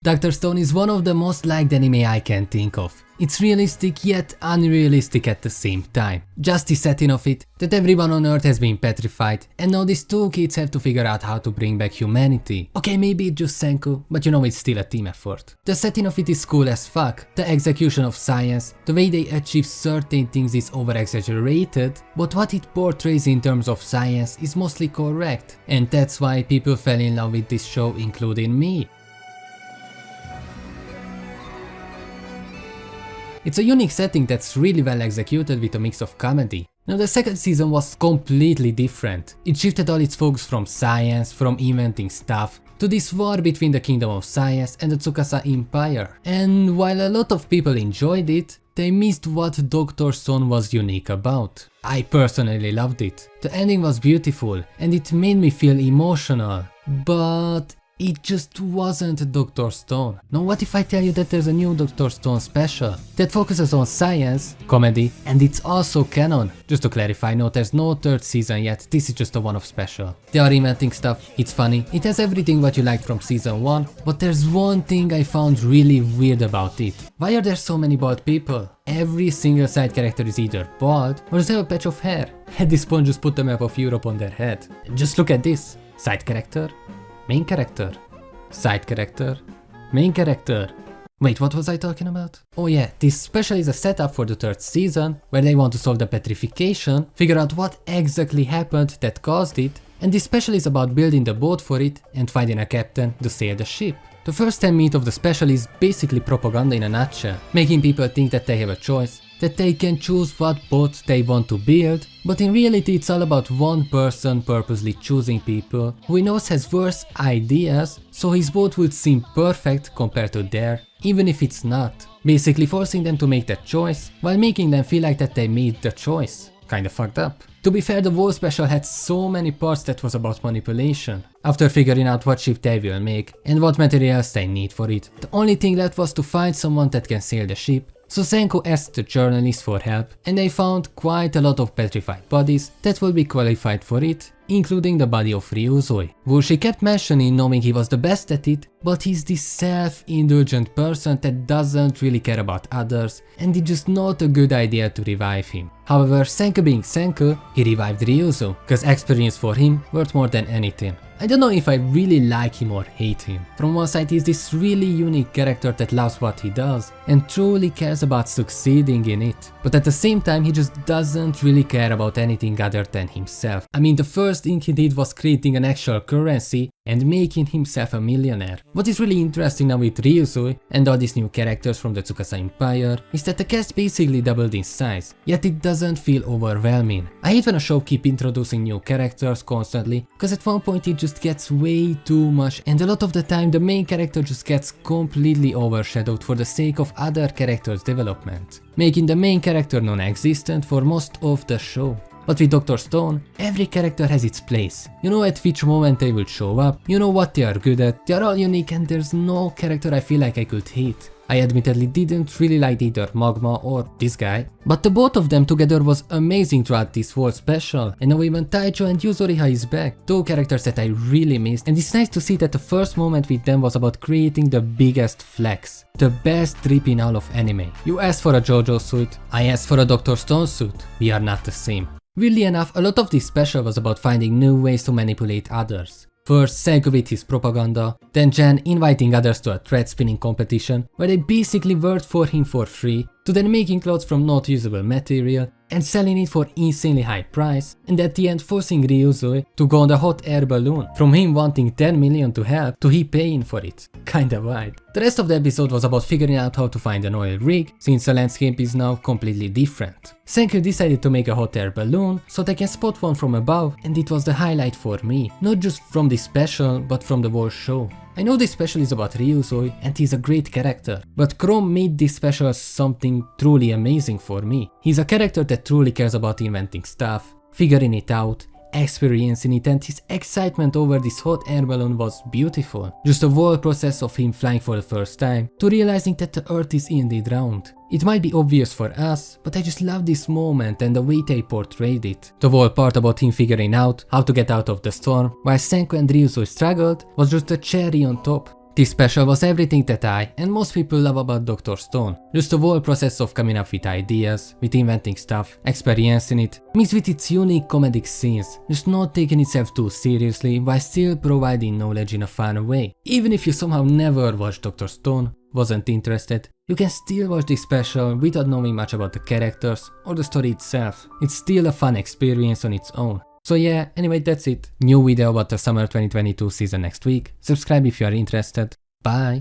Dr. Stone is one of the most liked anime I can think of. It's realistic yet unrealistic at the same time. Just the setting of it, that everyone on Earth has been petrified, and now these two kids have to figure out how to bring back humanity. Okay, maybe it's just Senkuu, but you know it's still a team effort. The setting of it is cool as fuck, the execution of science, the way they achieve certain things is over-exaggerated, but what it portrays in terms of science is mostly correct, and that's why people fell in love with this show, including me. It's a unique setting that's really well executed with a mix of comedy. Now the second season was completely different. It shifted all its focus from science, from inventing stuff, to this war between the Kingdom of Science and the Tsukasa Empire. And while a lot of people enjoyed it, they missed what Dr. Stone was unique about. I personally loved it. The ending was beautiful and it made me feel emotional, but it just wasn't Dr. Stone. Now what if I tell you that there's a new Dr. Stone special that focuses on science, comedy, and it's also canon? Just to clarify, no, there's no third season yet, this is just a one-off special. They are inventing stuff, it's funny, it has everything what you liked from season 1, but there's one thing I found really weird about it. Why are there so many bald people? Every single side character is either bald or they have a patch of hair. At this point just put the map of Europe on their head. Just look at this. Side character, main character, side character, main character. Wait, what was I talking about? Oh yeah, this special is a setup for the third season, where they want to solve the petrification, figure out what exactly happened that caused it, and this special is about building the boat for it and finding a captain to sail the ship. The first 10 minutes of the special is basically propaganda in a nutshell, making people think that they have a choice, that they can choose what boat they want to build, but in reality it's all about one person purposely choosing people who he knows has worse ideas, so his boat would seem perfect compared to theirs, even if it's not. Basically forcing them to make that choice, while making them feel like that they made the choice. Kinda fucked up. To be fair, the whole special had so many parts that was about manipulation. After figuring out what ship they will make and what materials they need for it, the only thing left was to find someone that can sail the ship. So Senkuu asked the journalists for help and they found quite a lot of petrified bodies that will be qualified for it, including the body of Ryusui, who she kept mentioning knowing he was the best at it, but he's this self-indulgent person that doesn't really care about others and it's just not a good idea to revive him. However, Senkuu being Senkuu, he revived Ryusui, cause experience for him worth more than anything. I don't know if I really like him or hate him. From one side he's this really unique character that loves what he does and truly cares about succeeding in it. But at the same time he just doesn't really care about anything other than himself. I mean, the first thing he did was creating an actual currency and making himself a millionaire. What is really interesting now with Ryusui and all these new characters from the Tsukasa Empire is that the cast basically doubled in size, yet it doesn't feel overwhelming. I hate when a show keeps introducing new characters constantly, cause at one point it just gets way too much and a lot of the time the main character just gets completely overshadowed for the sake of other characters' development, making the main character non-existent for most of the show. But with Dr. Stone, every character has its place. You know at which moment they will show up, you know what they are good at, they are all unique and there's no character I feel like I could hate. I admittedly didn't really like either Magma or this guy, but the both of them together was amazing throughout this whole special, and now even Taiju and Yuzuriha is back, two characters that I really missed, and it's nice to see that the first moment with them was about creating the biggest flex, the best trip in all of anime. You asked for a JoJo suit, I asked for a Dr. Stone suit, we are not the same. Weirdly enough, a lot of this special was about finding new ways to manipulate others. First Senkuu with his propaganda, then Jen inviting others to a thread spinning competition where they basically worked for him for free, to then making clothes from not usable material and selling it for insanely high price, and at the end forcing Ryusui to go on the hot air balloon, from him wanting 10 million to help to he paying for it. Kinda wild. The rest of the episode was about figuring out how to find an oil rig, since the landscape is now completely different. Senkuu decided to make a hot air balloon so they can spot one from above, and it was the highlight for me, not just from this special but from the whole show. I know this special is about Ryusui and he's a great character, but Chrome made this special something truly amazing for me. He's a character that truly cares about inventing stuff, figuring it out, experiencing it, and his excitement over this hot air balloon was beautiful. Just the whole process of him flying for the first time, to realizing that the earth is indeed round. It might be obvious for us, but I just love this moment and the way they portrayed it. The whole part about him figuring out how to get out of the storm, while Senkuu and Ryusui struggled, was just a cherry on top. This special was everything that I and most people love about Dr. Stone. Just the whole process of coming up with ideas, with inventing stuff, experiencing it, mixed with its unique comedic scenes, just not taking itself too seriously while still providing knowledge in a fun way. Even if you somehow never watched Dr. Stone, wasn't interested, you can still watch this special without knowing much about the characters or the story itself. It's still a fun experience on its own. So yeah, anyway, that's it. New video about the summer 2022 season next week. Subscribe if you are interested. Bye!